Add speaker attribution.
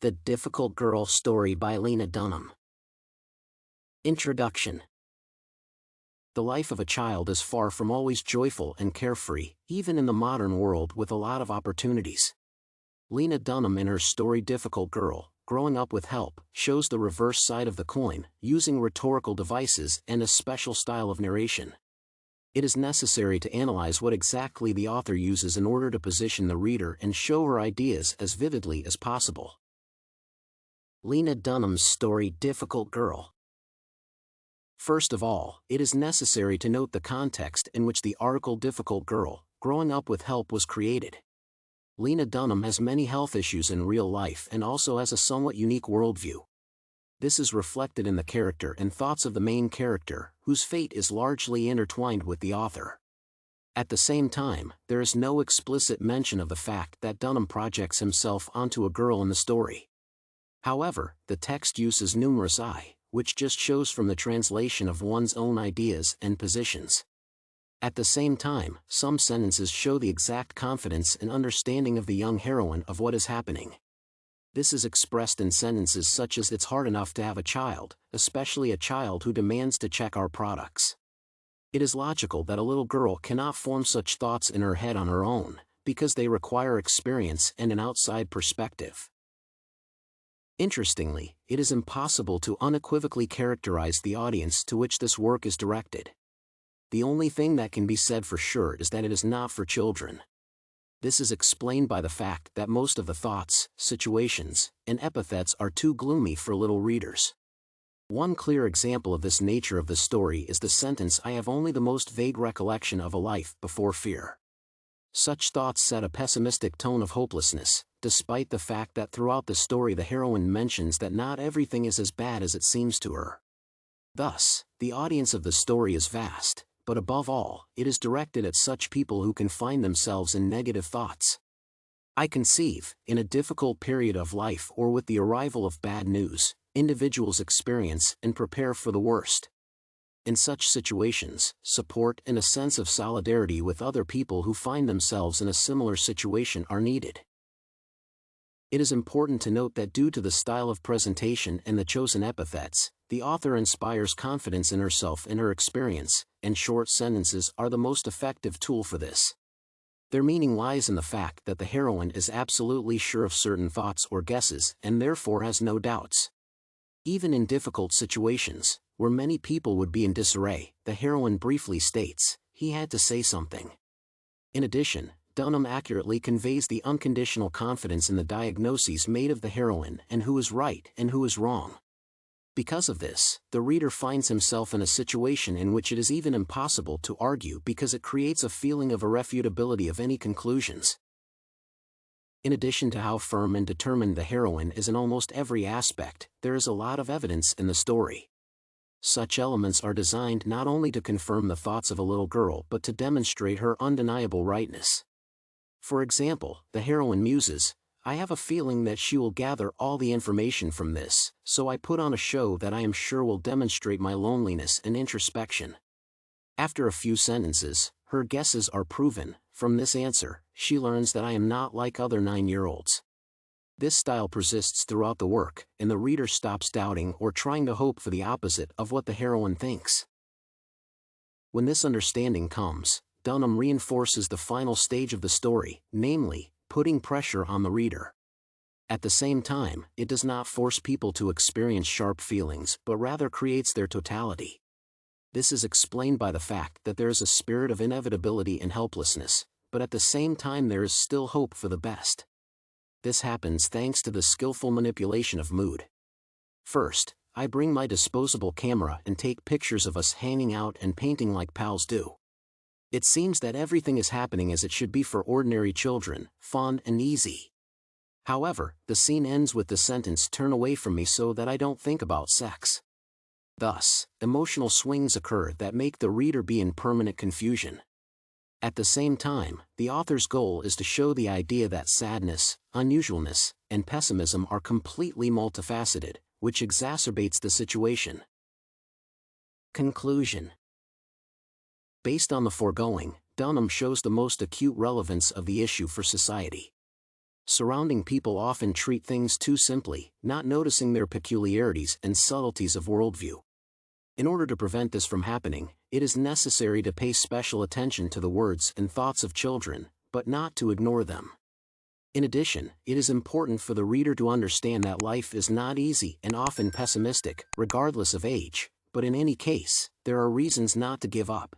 Speaker 1: The Difficult Girl Story by Lena Dunham. Introduction. The life of a child is far from always joyful and carefree, even in the modern world with a lot of opportunities. Lena Dunham in her story Difficult Girl, Growing Up with Help, shows the reverse side of the coin, using rhetorical devices and a special style of narration. It is necessary to analyze what exactly the author uses in order to position the reader and show her ideas as vividly as possible. Lena Dunham's story Difficult Girl. First of all, it is necessary to note the context in which the article Difficult Girl, Growing Up with Help was created. Lena Dunham has many health issues in real life and also has a somewhat unique worldview. This is reflected in the character and thoughts of the main character, whose fate is largely intertwined with the author. At the same time, there is no explicit mention of the fact that Dunham projects himself onto a girl in the story. However, the text uses numerous I, which just shows from the translation of one's own ideas and positions. At the same time, some sentences show the exact confidence and understanding of the young heroine of what is happening. This is expressed in sentences such as "It's hard enough to have a child, especially a child who demands to check our products." It is logical that a little girl cannot form such thoughts in her head on her own, because they require experience and an outside perspective. Interestingly, it is impossible to unequivocally characterize the audience to which this work is directed. The only thing that can be said for sure is that it is not for children. This is explained by the fact that most of the thoughts, situations, and epithets are too gloomy for little readers. One clear example of this nature of the story is the sentence "I have only the most vague recollection of a life before fear." Such thoughts set a pessimistic tone of hopelessness, despite the fact that throughout the story the heroine mentions that not everything is as bad as it seems to her. Thus, the audience of the story is vast, but above all, it is directed at such people who can find themselves in negative thoughts. I conceive, in a difficult period of life or with the arrival of bad news, individuals experience and prepare for the worst. In such situations, support and a sense of solidarity with other people who find themselves in a similar situation are needed. It is important to note that due to the style of presentation and the chosen epithets, the author inspires confidence in herself and her experience, and short sentences are the most effective tool for this. Their meaning lies in the fact that the heroine is absolutely sure of certain thoughts or guesses and therefore has no doubts. Even in difficult situations, where many people would be in disarray, the heroine briefly states, "He had to say something." In addition, Dunham accurately conveys the unconditional confidence in the diagnoses made of the heroine and who is right and who is wrong. Because of this, the reader finds himself in a situation in which it is even impossible to argue because it creates a feeling of irrefutability of any conclusions. In addition to how firm and determined the heroine is in almost every aspect, there is a lot of evidence in the story. Such elements are designed not only to confirm the thoughts of a little girl but to demonstrate her undeniable rightness. For example, the heroine muses, "I have a feeling that she will gather all the information from this, so I put on a show that I am sure will demonstrate my loneliness and introspection." After a few sentences, her guesses are proven. From this answer, she learns that I am not like other 9-year-olds. This style persists throughout the work, and the reader stops doubting or trying to hope for the opposite of what the heroine thinks. When this understanding comes, Dunham reinforces the final stage of the story, namely, putting pressure on the reader. At the same time, it does not force people to experience sharp feelings but rather creates their totality. This is explained by the fact that there is a spirit of inevitability and helplessness, but at the same time there is still hope for the best. This happens thanks to the skillful manipulation of mood. First, I bring my disposable camera and take pictures of us hanging out and painting like pals do. It seems that everything is happening as it should be for ordinary children, fun and easy. However, the scene ends with the sentence "Turn away from me so that I don't think about sex." Thus, emotional swings occur that make the reader be in permanent confusion. At the same time, the author's goal is to show the idea that sadness, unusualness, and pessimism are completely multifaceted, which exacerbates the situation. Conclusion. Based on the foregoing, Dunham shows the most acute relevance of the issue for society. Surrounding people often treat things too simply, not noticing their peculiarities and subtleties of worldview. In order to prevent this from happening, it is necessary to pay special attention to the words and thoughts of children, but not to ignore them. In addition, it is important for the reader to understand that life is not easy and often pessimistic, regardless of age, but in any case, there are reasons not to give up.